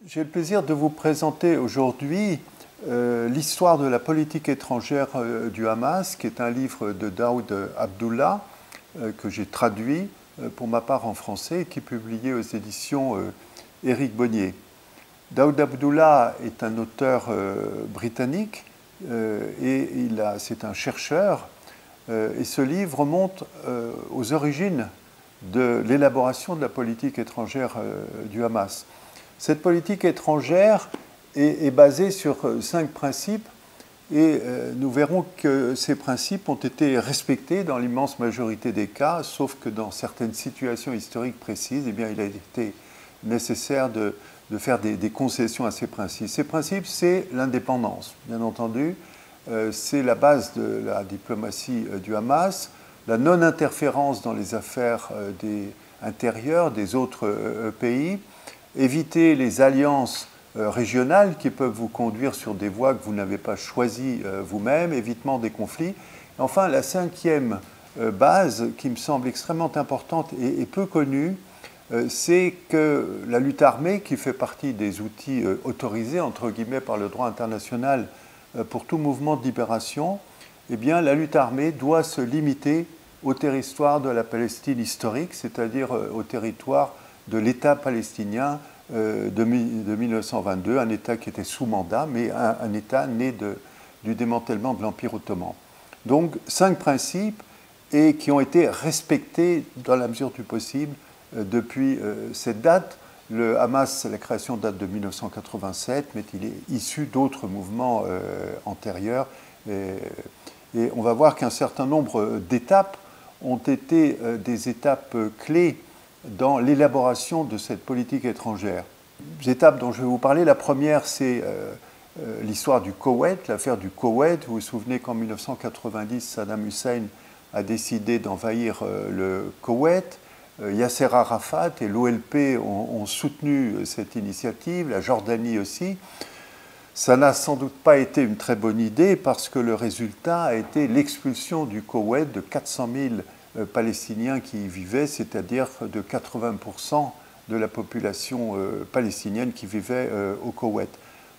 J'ai le plaisir de vous présenter aujourd'hui l'histoire de la politique étrangère du Hamas, qui est un livre de Daoud Abdullah, que j'ai traduit pour ma part en français et qui est publié aux éditions Éric Bonnier. Daoud Abdullah est un auteur britannique et c'est un chercheur. Et ce livre remonte aux origines de l'élaboration de la politique étrangère du Hamas. Cette politique étrangère est basée sur 5 principes et nous verrons que ces principes ont été respectés dans l'immense majorité des cas, sauf que dans certaines situations historiques précises, eh bien, il a été nécessaire de faire des concessions à ces principes. Ces principes, c'est l'indépendance, bien entendu, c'est la base de la diplomatie du Hamas, la non-interférence dans les affaires intérieures des autres pays, éviter les alliances régionales qui peuvent vous conduire sur des voies que vous n'avez pas choisies vous-même, évitement des conflits. Et enfin, la 5e base, qui me semble extrêmement importante et peu connue, c'est que la lutte armée, qui fait partie des outils autorisés, entre guillemets, par le droit international pour tout mouvement de libération, eh bien, la lutte armée doit se limiter au territoire de la Palestine historique, c'est-à-dire au territoire de l'État palestinien de 1922, un État qui était sous mandat, mais un État né du démantèlement de l'Empire ottoman. Donc 5 principes et qui ont été respectés dans la mesure du possible depuis cette date. Le Hamas, la création date de 1987, mais il est issu d'autres mouvements antérieurs. Et on va voir qu'un certain nombre d'étapes ont été des étapes clés dans l'élaboration de cette politique étrangère. Les étapes dont je vais vous parler, la première, c'est l'histoire du Koweït, l'affaire du Koweït. Vous vous souvenez qu'en 1990, Saddam Hussein a décidé d'envahir le Koweït. Yasser Arafat et l'OLP ont soutenu cette initiative, la Jordanie aussi. Ça n'a sans doute pas été une très bonne idée parce que le résultat a été l'expulsion du Koweït de 400 000 Palestiniens qui y vivaient, c'est-à-dire de 80% de la population palestinienne qui vivait au Koweït.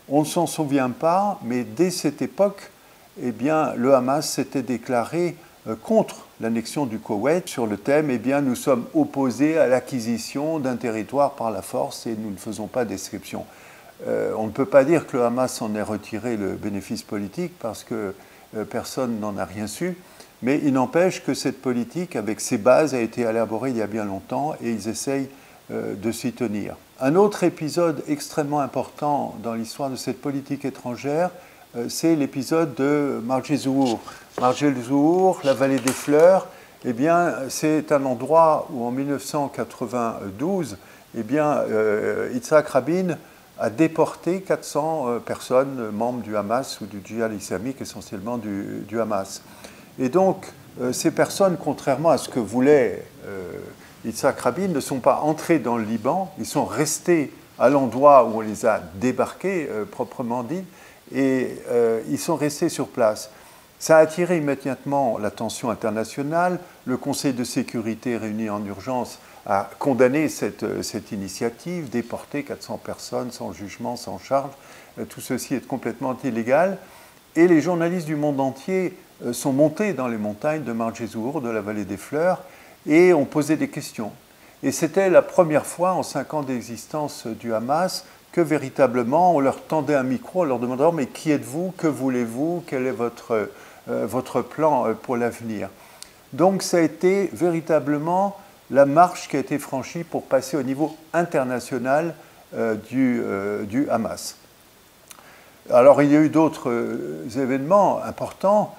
On ne s'en souvient pas, mais dès cette époque, eh bien, le Hamas s'était déclaré contre l'annexion du Koweït sur le thème eh bien, nous sommes opposés à l'acquisition d'un territoire par la force et nous ne faisons pas d'exception. On ne peut pas dire que le Hamas en ait retiré le bénéfice politique parce que personne n'en a rien su. Mais il n'empêche que cette politique, avec ses bases, a été élaborée il y a bien longtemps et ils essayent de s'y tenir. Un autre épisode extrêmement important dans l'histoire de cette politique étrangère, c'est l'épisode de Marjezouhour. Marjezouhour, la vallée des fleurs, eh bien, c'est un endroit où en 1992, eh bien, Yitzhak Rabin a déporté 400 personnes membres du Hamas ou du djihad islamique, essentiellement du Hamas. Et donc, ces personnes, contrairement à ce que voulait Yitzhak Rabin, ne sont pas entrées dans le Liban, ils sont restés à l'endroit où on les a débarqués, proprement dit, et ils sont restés sur place. Ça a attiré immédiatement l'attention internationale. Le Conseil de sécurité réuni en urgence a condamné cette initiative, déporter 400 personnes sans jugement, sans charge. Tout ceci est complètement illégal. Et les journalistes du monde entier sont montés dans les montagnes de Marjezouhour, de la vallée des fleurs, et ont posé des questions. Et c'était la première fois en 5 ans d'existence du Hamas que véritablement on leur tendait un micro en leur demandant « mais qui êtes-vous? Que voulez-vous? Quel est votre plan pour l'avenir ?» Donc ça a été véritablement la marche qui a été franchie pour passer au niveau international du Hamas. Alors il y a eu d'autres événements importants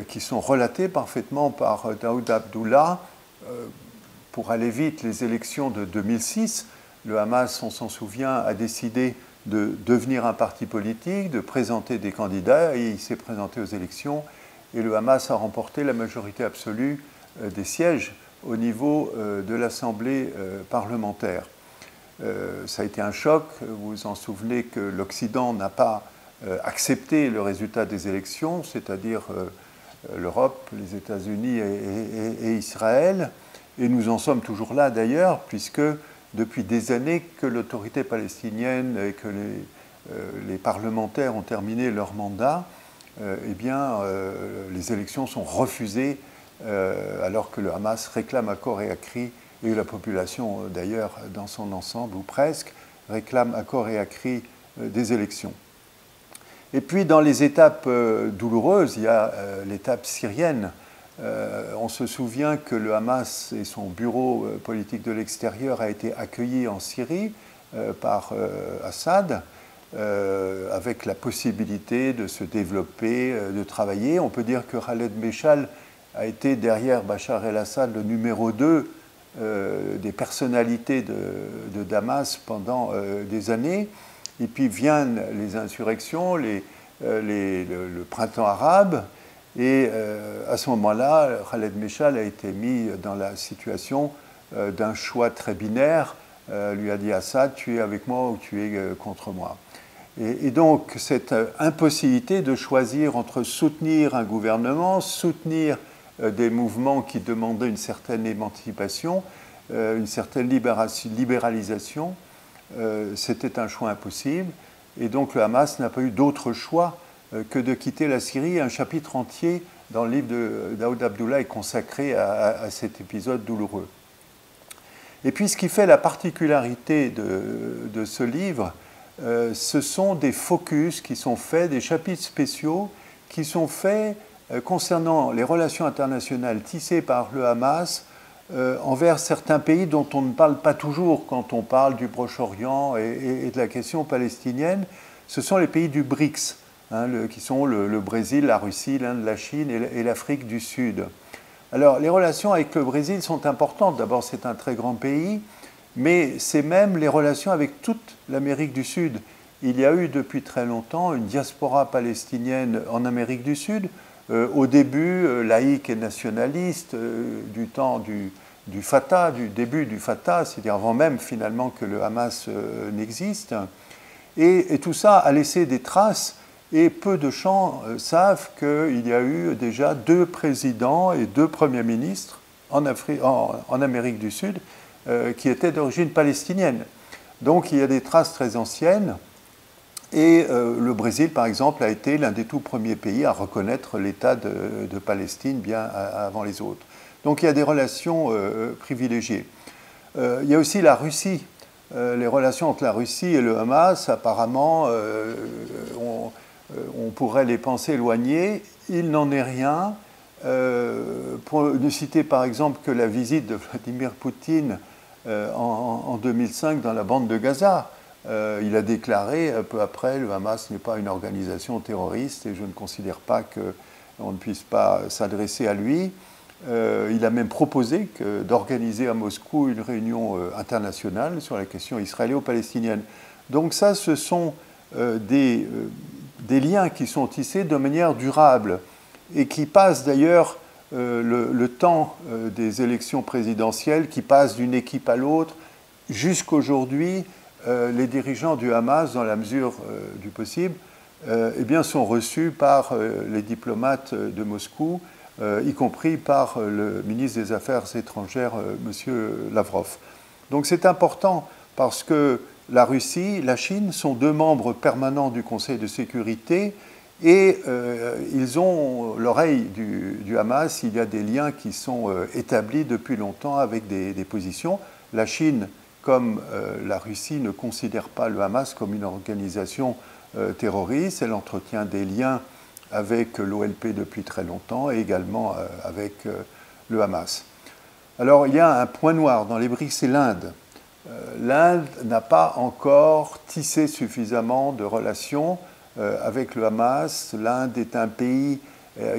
qui sont relatés parfaitement par Daoud Abdullah. Pour aller vite, les élections de 2006, le Hamas, on s'en souvient, a décidé de devenir un parti politique, de présenter des candidats, et il s'est présenté aux élections, et le Hamas a remporté la majorité absolue des sièges au niveau de l'Assemblée parlementaire. Ça a été un choc, vous vous en souvenez que l'Occident n'a pas accepté le résultat des élections, c'est-à-dire l'Europe, les États-Unis et Israël. Et nous en sommes toujours là d'ailleurs, puisque depuis des années que l'autorité palestinienne et que les parlementaires ont terminé leur mandat, eh bien, les élections sont refusées alors que le Hamas réclame à corps et à cri, et la population d'ailleurs dans son ensemble, ou presque, réclame à corps et à cri des élections. Et puis dans les étapes douloureuses, il y a l'étape syrienne. On se souvient que le Hamas et son bureau politique de l'extérieur a été accueilli en Syrie par Assad, avec la possibilité de se développer, de travailler. On peut dire que Khaled Meshal a été derrière Bachar el-Assad le numéro 2 des personnalités de Damas pendant des années. Et puis viennent les insurrections, le printemps arabe, et à ce moment-là, Khaled Meshal a été mis dans la situation d'un choix très binaire. Lui a dit Assad, tu es avec moi ou tu es contre moi. Et donc cette impossibilité de choisir entre soutenir un gouvernement, soutenir des mouvements qui demandaient une certaine émancipation, une certaine libéralisation, c'était un choix impossible. Et donc le Hamas n'a pas eu d'autre choix que de quitter la Syrie. Un chapitre entier dans le livre de Daoud Abdullah est consacré à cet épisode douloureux. Et puis ce qui fait la particularité de ce livre, ce sont des focus qui sont faits, des chapitres spéciaux qui sont faits concernant les relations internationales tissées par le Hamas envers certains pays dont on ne parle pas toujours quand on parle du Proche-Orient et de la question palestinienne. Ce sont les pays du BRICS, qui sont le Brésil, la Russie, l'Inde, la Chine et l'Afrique du Sud. Alors, les relations avec le Brésil sont importantes. D'abord, c'est un très grand pays, mais c'est même les relations avec toute l'Amérique du Sud. Il y a eu depuis très longtemps une diaspora palestinienne en Amérique du Sud, au début laïque et nationaliste, du temps du Fatah, du début du Fatah, c'est-à-dire avant même finalement que le Hamas n'existe. Et tout ça a laissé des traces, et peu de gens savent qu'il y a eu déjà 2 présidents et 2 premiers ministres en Amérique du Sud qui étaient d'origine palestinienne. Donc il y a des traces très anciennes. Et le Brésil, par exemple, a été l'un des tout premiers pays à reconnaître l'État de Palestine bien avant les autres. Donc il y a des relations privilégiées. Il y a aussi la Russie. Les relations entre la Russie et le Hamas, apparemment, on pourrait les penser éloignées. Il n'en est rien. Pour ne citer par exemple que la visite de Vladimir Poutine en 2005 dans la bande de Gaza. Il a déclaré peu après, le Hamas n'est pas une organisation terroriste et je ne considère pas qu'on ne puisse pas s'adresser à lui. Il a même proposé d'organiser à Moscou une réunion internationale sur la question israélo-palestinienne. Donc ça, ce sont des liens qui sont tissés de manière durable et qui passent d'ailleurs le temps des élections présidentielles, qui passent d'une équipe à l'autre. Jusqu'aujourd'hui, les dirigeants du Hamas, dans la mesure du possible, eh bien, sont reçus par les diplomates de Moscou, y compris par le ministre des Affaires étrangères, M. Lavrov. Donc c'est important parce que la Russie, la Chine sont 2 membres permanents du Conseil de sécurité et ils ont l'oreille du Hamas. Il y a des liens qui sont établis depuis longtemps avec des positions. La Chine, comme la Russie, ne considère pas le Hamas comme une organisation terroriste. Elle entretient des liens avec l'OLP depuis très longtemps et également avec le Hamas. Alors il y a un point noir dans les BRICS, c'est l'Inde. L'Inde n'a pas encore tissé suffisamment de relations avec le Hamas. L'Inde est un pays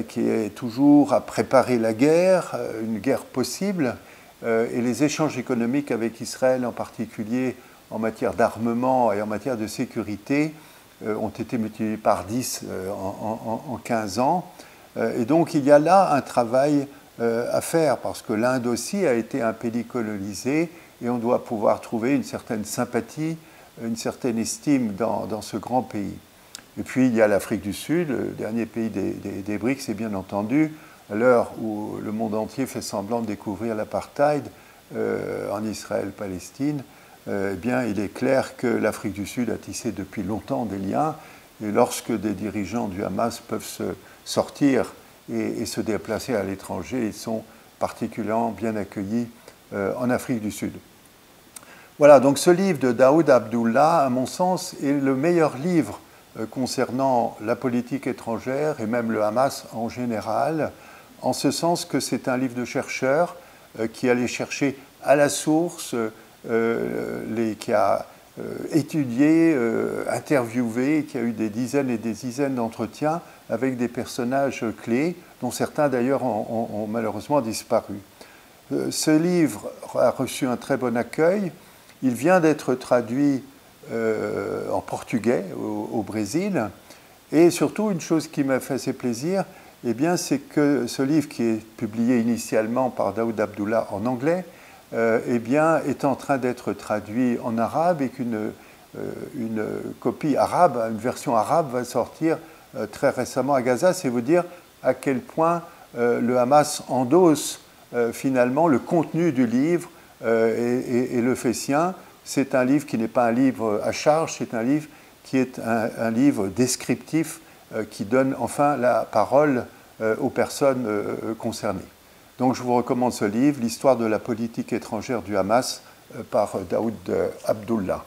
qui est toujours à préparer la guerre, une guerre possible, et les échanges économiques avec Israël, en particulier en matière d'armement et en matière de sécurité, ont été multipliés par 10 en 15 ans. Et donc il y a là un travail à faire, parce que l'Inde aussi a été un pays colonisé, et on doit pouvoir trouver une certaine sympathie, une certaine estime dans ce grand pays. Et puis il y a l'Afrique du Sud, le dernier pays des BRICS, et bien entendu, à l'heure où le monde entier fait semblant de découvrir l'apartheid en Israël-Palestine, eh bien, il est clair que l'Afrique du Sud a tissé depuis longtemps des liens. Et lorsque des dirigeants du Hamas peuvent se sortir et se déplacer à l'étranger, ils sont particulièrement bien accueillis en Afrique du Sud. Voilà, donc ce livre de Daoud Abdullah, à mon sens, est le meilleur livre concernant la politique étrangère et même le Hamas en général, en ce sens que c'est un livre de chercheurs qui allait chercher à la source, qui a étudié, interviewé, qui a eu des dizaines et des dizaines d'entretiens avec des personnages clés, dont certains d'ailleurs ont malheureusement disparu. Ce livre a reçu un très bon accueil. Il vient d'être traduit en portugais au Brésil. Et surtout, une chose qui m'a fait assez plaisir, eh bien, c'est que ce livre, qui est publié initialement par Daoud Abdullah en anglais, eh bien, est en train d'être traduit en arabe et qu'une copie arabe, une version arabe va sortir très récemment à Gaza. C'est vous dire à quel point le Hamas endosse finalement le contenu du livre et le fait sien. C'est un livre qui n'est pas un livre à charge, c'est un livre qui est un livre descriptif qui donne enfin la parole aux personnes concernées. Donc je vous recommande ce livre, L'histoire de la politique étrangère du Hamas, par Daoud Abdullah.